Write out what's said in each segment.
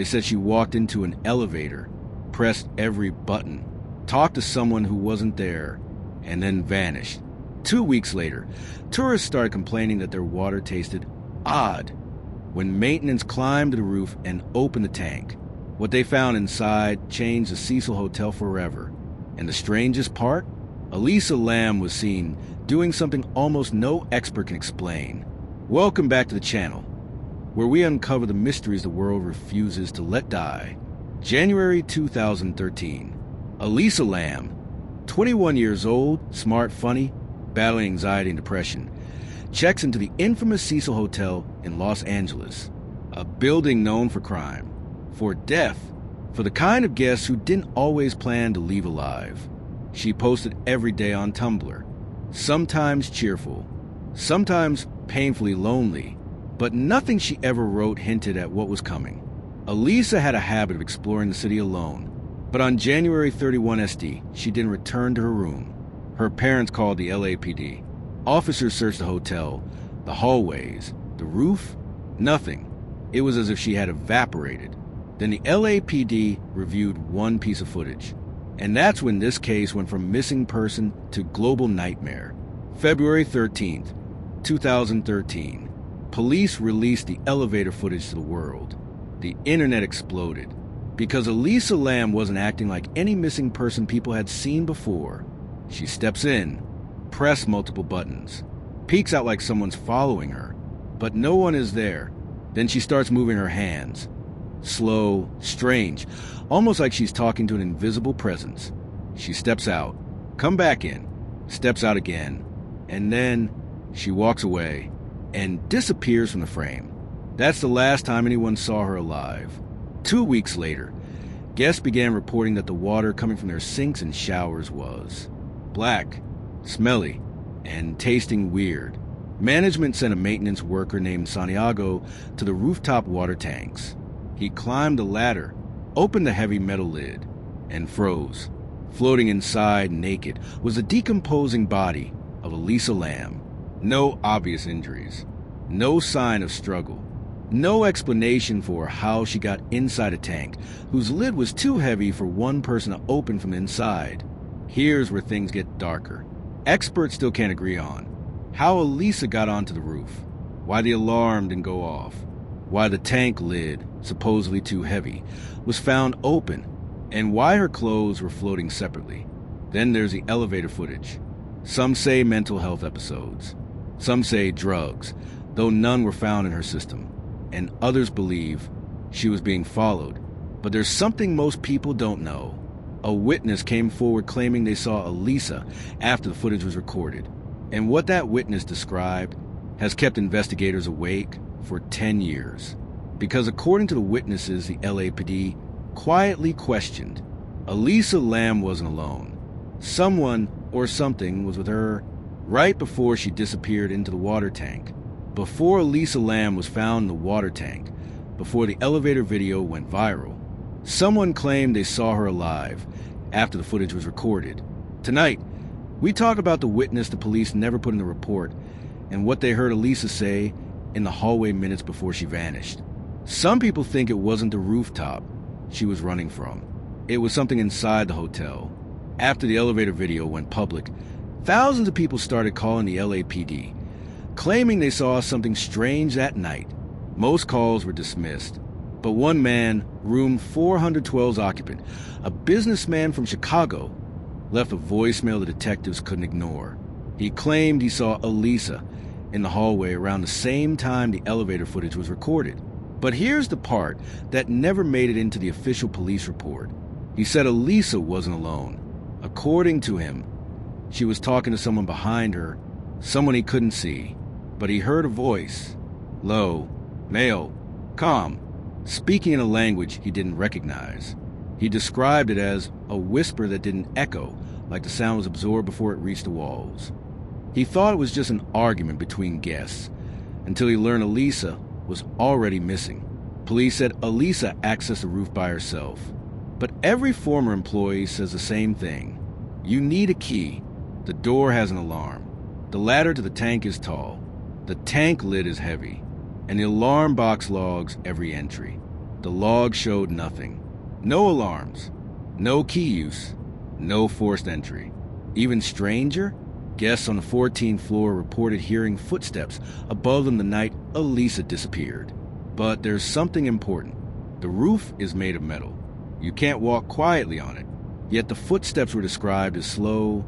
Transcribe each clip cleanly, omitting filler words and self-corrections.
They said she walked into an elevator, pressed every button, talked to someone who wasn't there, and then vanished. 2 weeks later, tourists started complaining that their water tasted odd when maintenance climbed to the roof and opened the tank. What they found inside changed the Cecil Hotel forever. And the strangest part? Elisa Lam was seen doing something almost no expert can explain. Welcome back to the channel, where we uncover the mysteries the world refuses to let die. January 2013. Elisa Lam, 21 years old, smart, funny, battling anxiety and depression, checks into the infamous Cecil Hotel in Los Angeles, a building known for crime, for death, for the kind of guests who didn't always plan to leave alive. She posted every day on Tumblr, sometimes cheerful, sometimes painfully lonely, but nothing she ever wrote hinted at what was coming. Elisa had a habit of exploring the city alone, but on January 31 SD, she didn't return to her room. Her parents called the LAPD. Officers searched the hotel, the hallways, the roof, nothing. It was as if she had evaporated. Then the LAPD reviewed one piece of footage. And that's when this case went from missing person to global nightmare. February 13th, 2013. Police released the elevator footage to the world. The internet exploded. Because Elisa Lam wasn't acting like any missing person people had seen before. She steps in, presses multiple buttons, peeks out like someone's following her, but no one is there. Then she starts moving her hands. Slow, strange, almost like she's talking to an invisible presence. She steps out, come back in, steps out again, and then she walks away and disappears from the frame. That's the last time anyone saw her alive. 2 weeks later, guests began reporting that the water coming from their sinks and showers was black, smelly, and tasting weird. Management sent a maintenance worker named Santiago to the rooftop water tanks. He climbed the ladder, opened the heavy metal lid, and froze. Floating inside, naked, was the decomposing body of Elisa Lam. No obvious injuries, no sign of struggle, no explanation for how she got inside a tank whose lid was too heavy for one person to open from inside. Here's where things get darker. Experts still can't agree on how Elisa got onto the roof, why the alarm didn't go off, why the tank lid, supposedly too heavy, was found open, and why her clothes were floating separately. Then there's the elevator footage. Some say mental health episodes. Some say drugs, though none were found in her system. And others believe she was being followed. But there's something most people don't know. A witness came forward claiming they saw Elisa after the footage was recorded. And what that witness described has kept investigators awake for 10 years. Because according to the witnesses the LAPD quietly questioned, Elisa Lam wasn't alone. Someone or something was with her right before she disappeared into the water tank. Before Elisa Lam was found in the water tank, before the elevator video went viral, someone claimed they saw her alive after the footage was recorded. Tonight, we talk about the witness the police never put in the report and what they heard Elisa say in the hallway minutes before she vanished. Some people think it wasn't the rooftop she was running from. It was something inside the hotel. After the elevator video went public, thousands of people started calling the LAPD, claiming they saw something strange that night. Most calls were dismissed, but one man, room 412's occupant, a businessman from Chicago, left a voicemail the detectives couldn't ignore. He claimed he saw Elisa in the hallway around the same time the elevator footage was recorded. But here's the part that never made it into the official police report. He said Elisa wasn't alone. According to him, she was talking to someone behind her, someone he couldn't see, but he heard a voice, low, male, calm, speaking in a language he didn't recognize. He described it as a whisper that didn't echo, like the sound was absorbed before it reached the walls. He thought it was just an argument between guests, until he learned Elisa was already missing. Police said Elisa accessed the roof by herself. But every former employee says the same thing. You need a key. The door has an alarm. The ladder to the tank is tall. The tank lid is heavy. And the alarm box logs every entry. The log showed nothing. No alarms, no key use, no forced entry. Even stranger, guests on the 14th floor reported hearing footsteps above them the night Elisa disappeared. But there's something important. The roof is made of metal. You can't walk quietly on it. Yet the footsteps were described as slow,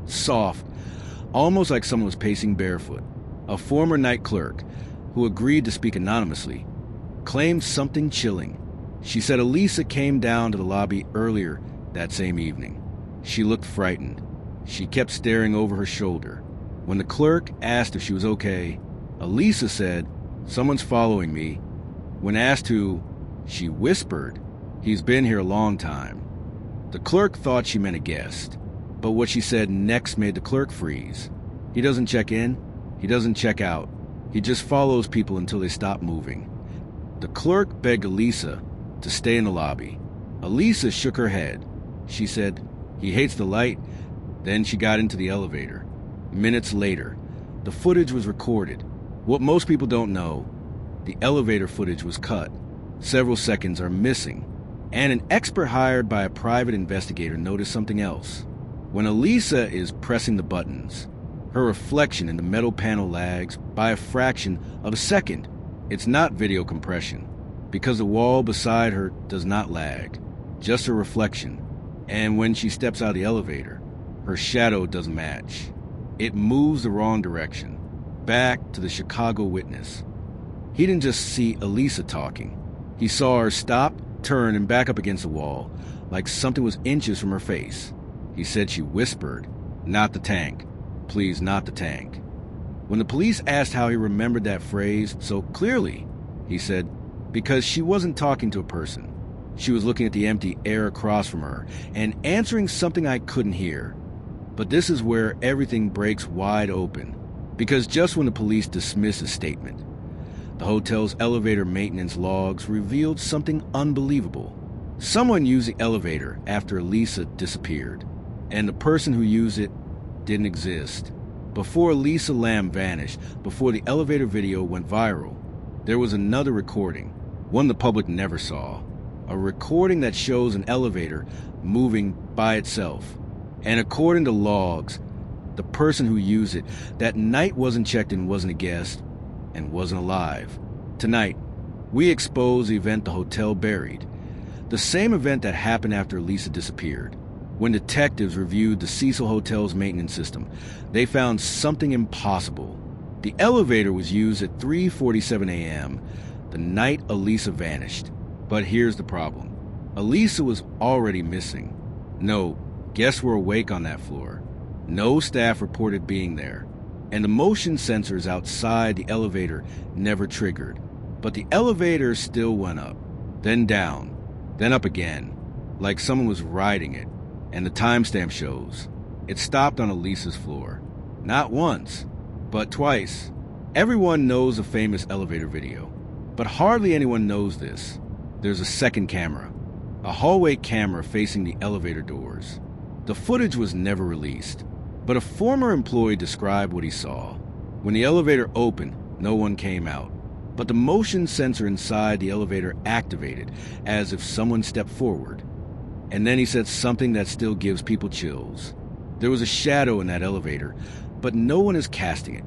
soft, almost like someone was pacing barefoot. A former night clerk, who agreed to speak anonymously, claimed something chilling. She said Elisa came down to the lobby earlier that same evening. She looked frightened. She kept staring over her shoulder. When the clerk asked if she was okay, Elisa said, "Someone's following me." When asked who, she whispered, "He's been here a long time." The clerk thought she meant a guest, but what she said next made the clerk freeze. He doesn't check in, he doesn't check out. He just follows people until they stop moving. The clerk begged Elisa to stay in the lobby. Elisa shook her head. She said, "He hates the light." Then she got into the elevator. Minutes later, the footage was recorded. What most people don't know, the elevator footage was cut. Several seconds are missing. And an expert hired by a private investigator noticed something else. When Elisa is pressing the buttons, her reflection in the metal panel lags by a fraction of a second. It's not video compression, because the wall beside her does not lag, just her reflection. And when she steps out of the elevator, her shadow doesn't match. It moves the wrong direction. Back to the Chicago witness. He didn't just see Elisa talking. He saw her stop, turn, and back up against the wall, like something was inches from her face. He said she whispered, "Not the tank. Please, not the tank." When the police asked how he remembered that phrase so clearly, he said, "Because she wasn't talking to a person. She was looking at the empty air across from her and answering something I couldn't hear." But this is where everything breaks wide open, because just when the police dismissed his statement, the hotel's elevator maintenance logs revealed something unbelievable. Someone used the elevator after Elisa disappeared, and the person who used it didn't exist. Before Elisa Lam vanished, before the elevator video went viral, there was another recording, one the public never saw. A recording that shows an elevator moving by itself. And according to logs, the person who used it that night wasn't checked in, wasn't a guest, and wasn't alive. Tonight, we expose the event the hotel buried. The same event that happened after Elisa disappeared. When detectives reviewed the Cecil Hotel's maintenance system, they found something impossible. The elevator was used at 3:47 a.m., the night Elisa vanished. But here's the problem. Elisa was already missing. No guests were awake on that floor. No staff reported being there. And the motion sensors outside the elevator never triggered. But the elevator still went up, then down, then up again, like someone was riding it. And the timestamp shows it stopped on Elisa's floor. Not once, but twice. Everyone knows the famous elevator video, but hardly anyone knows this. There's a second camera, a hallway camera facing the elevator doors. The footage was never released, but a former employee described what he saw. When the elevator opened, no one came out, but the motion sensor inside the elevator activated as if someone stepped forward. And then he said something that still gives people chills. There was a shadow in that elevator, but no one is casting it.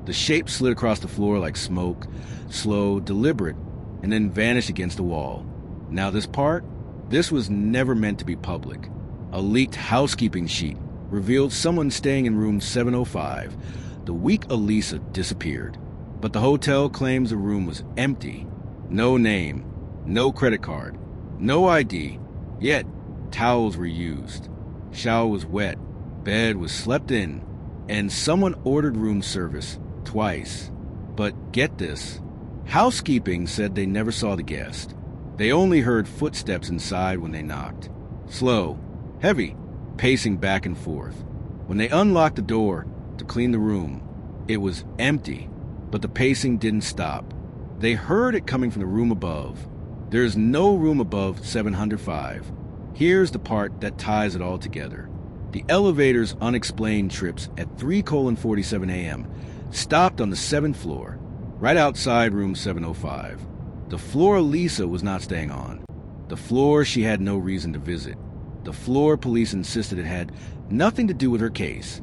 The shape slid across the floor like smoke, slow, deliberate, and then vanished against the wall. Now this was never meant to be public. A leaked housekeeping sheet revealed someone staying in room 705 the week Elisa disappeared. But the hotel claims the room was empty. No name, no credit card, no ID. Yet, towels were used. Shower was wet. Bed was slept in. And someone ordered room service twice. But get this. Housekeeping said they never saw the guest. They only heard footsteps inside when they knocked. Slow, heavy, pacing back and forth. When they unlocked the door to clean the room, it was empty, but the pacing didn't stop. They heard it coming from the room above. There is no room above 705. Here's the part that ties it all together. The elevator's unexplained trips at 3:47 a.m. stopped on the 7th floor, right outside room 705. The floor Elisa was not staying on. The floor she had no reason to visit. The floor police insisted it had nothing to do with her case.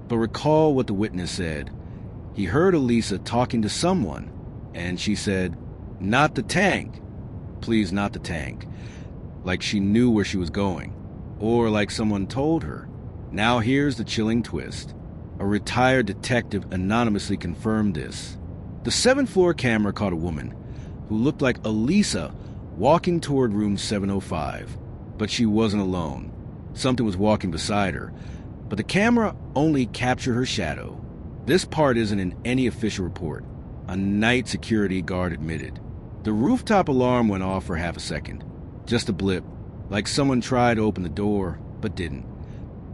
But recall what the witness said. He heard Elisa talking to someone, and she said, "Not the tank. Please, not the tank." Like she knew where she was going, or like someone told her. Now here's the chilling twist. A retired detective anonymously confirmed this. The 7th floor camera caught a woman who looked like Elisa walking toward room 705, but she wasn't alone. Something was walking beside her, but the camera only captured her shadow. This part isn't in any official report, a night security guard admitted. The rooftop alarm went off for half a second. Just a blip, like someone tried to open the door, but didn't.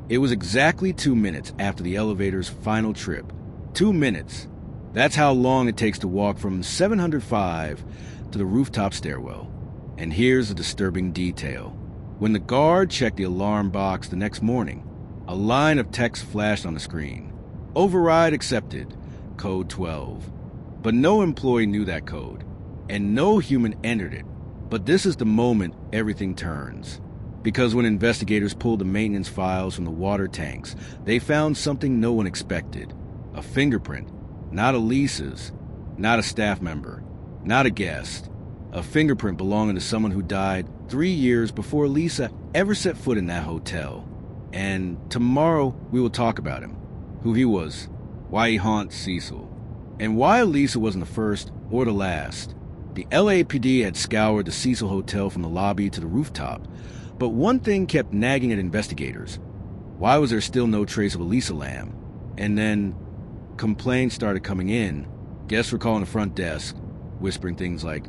It was exactly 2 minutes after the elevator's final trip. 2 minutes. That's how long it takes to walk from 705 to the rooftop stairwell. And here's a disturbing detail. When the guard checked the alarm box the next morning, a line of text flashed on the screen. Override accepted, code 12. But no employee knew that code, and no human entered it. But this is the moment everything turns. Because when investigators pulled the maintenance files from the water tanks, they found something no one expected. A fingerprint. Not Elisa's. Not a staff member. Not a guest. A fingerprint belonging to someone who died 3 years before Elisa ever set foot in that hotel. And tomorrow we will talk about him. Who he was. Why he haunts Cecil. And why Elisa wasn't the first or the last. The LAPD had scoured the Cecil Hotel from the lobby to the rooftop. But one thing kept nagging at investigators. Why was there still no trace of Elisa Lam? And then complaints started coming in. Guests were calling the front desk, whispering things like,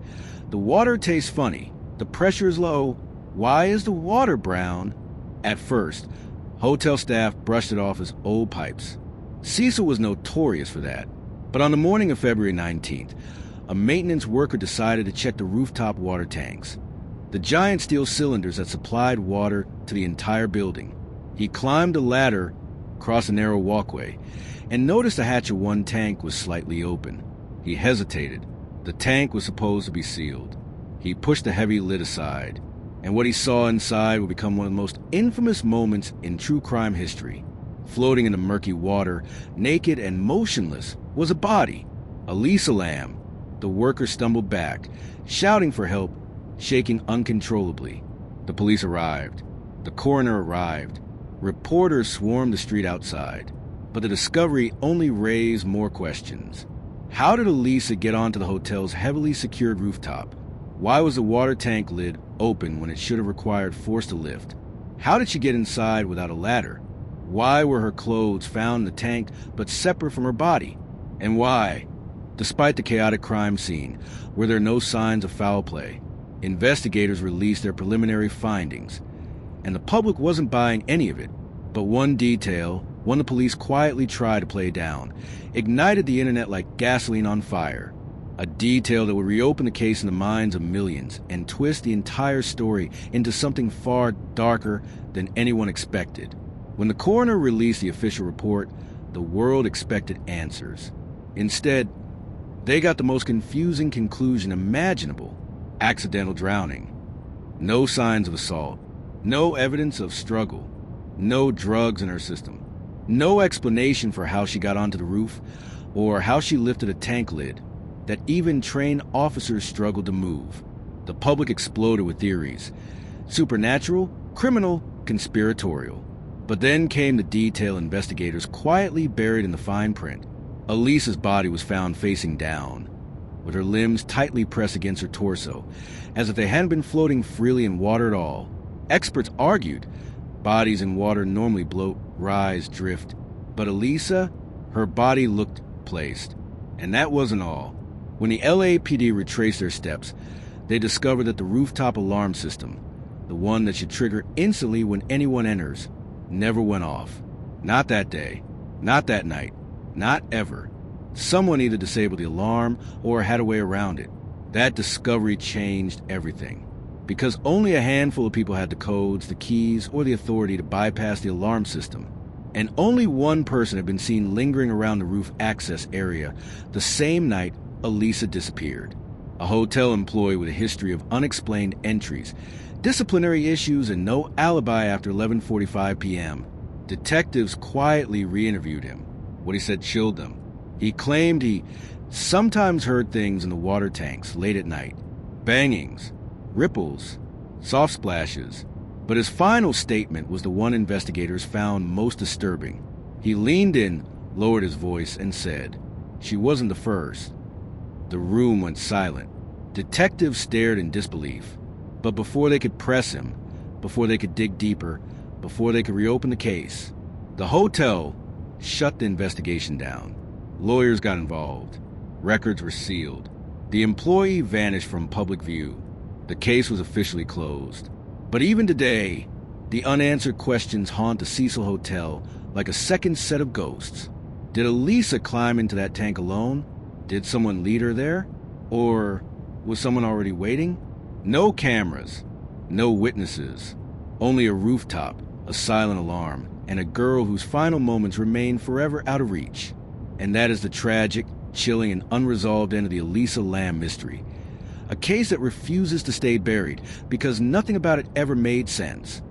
"The water tastes funny. The pressure is low. Why is the water brown?" At first, hotel staff brushed it off as old pipes. Cecil was notorious for that. But on the morning of February 19th, a maintenance worker decided to check the rooftop water tanks. The giant steel cylinders that supplied water to the entire building. He climbed a ladder across a narrow walkway and noticed the hatch of one tank was slightly open. He hesitated. The tank was supposed to be sealed. He pushed the heavy lid aside, and what he saw inside would become one of the most infamous moments in true crime history. Floating in the murky water, naked and motionless, was a body. Elisa Lam. The worker stumbled back, shouting for help, shaking uncontrollably. The police arrived. The coroner arrived. Reporters swarmed the street outside. But the discovery only raised more questions. How did Elisa get onto the hotel's heavily secured rooftop? Why was the water tank lid open when it should have required force to lift? How did she get inside without a ladder? Why were her clothes found in the tank but separate from her body? And why, despite the chaotic crime scene, were there no signs of foul play? Investigators released their preliminary findings, and the public wasn't buying any of it. But one detail, one the police quietly tried to play down, ignited the internet like gasoline on fire. A detail that would reopen the case in the minds of millions and twist the entire story into something far darker than anyone expected. When the coroner released the official report, the world expected answers. Instead, they got the most confusing conclusion imaginable. Accidental drowning. No signs of assault. No evidence of struggle. No drugs in her system. No explanation for how she got onto the roof or how she lifted a tank lid that even trained officers struggled to move. The public exploded with theories. Supernatural, criminal, conspiratorial. But then came the detail investigators quietly buried in the fine print. Elisa's body was found facing down, with her limbs tightly pressed against her torso, as if they hadn't been floating freely in water at all. Experts argued bodies in water normally bloat, rise, drift. But Elisa, her body looked placed. And that wasn't all. When the LAPD retraced their steps, they discovered that the rooftop alarm system, the one that should trigger instantly when anyone enters, never went off. Not that day. Not that night. Not ever. Someone either disabled the alarm or had a way around it. That discovery changed everything. Because only a handful of people had the codes, the keys, or the authority to bypass the alarm system. And only one person had been seen lingering around the roof access area the same night Elisa disappeared. a hotel employee with a history of unexplained entries, disciplinary issues, and no alibi after 11:45 p.m. Detectives quietly re-interviewed him. What he said chilled them. He claimed he sometimes heard things in the water tanks late at night. Bangings, ripples, soft splashes. But his final statement was the one investigators found most disturbing. He leaned in, lowered his voice, and said, "She wasn't the first." The room went silent. Detectives stared in disbelief. But before they could press him, before they could dig deeper, before they could reopen the case, the hotel shut the investigation down. Lawyers got involved. Records were sealed. The employee vanished from public view. The case was officially closed. But even today, the unanswered questions haunt the Cecil Hotel like a second set of ghosts. Did Elisa climb into that tank alone? Did someone lead her there? Or was someone already waiting? No cameras, no witnesses, only a rooftop, a silent alarm, and a girl whose final moments remain forever out of reach. And that is the tragic, chilling, and unresolved end of the Elisa Lam mystery. A case that refuses to stay buried because nothing about it ever made sense.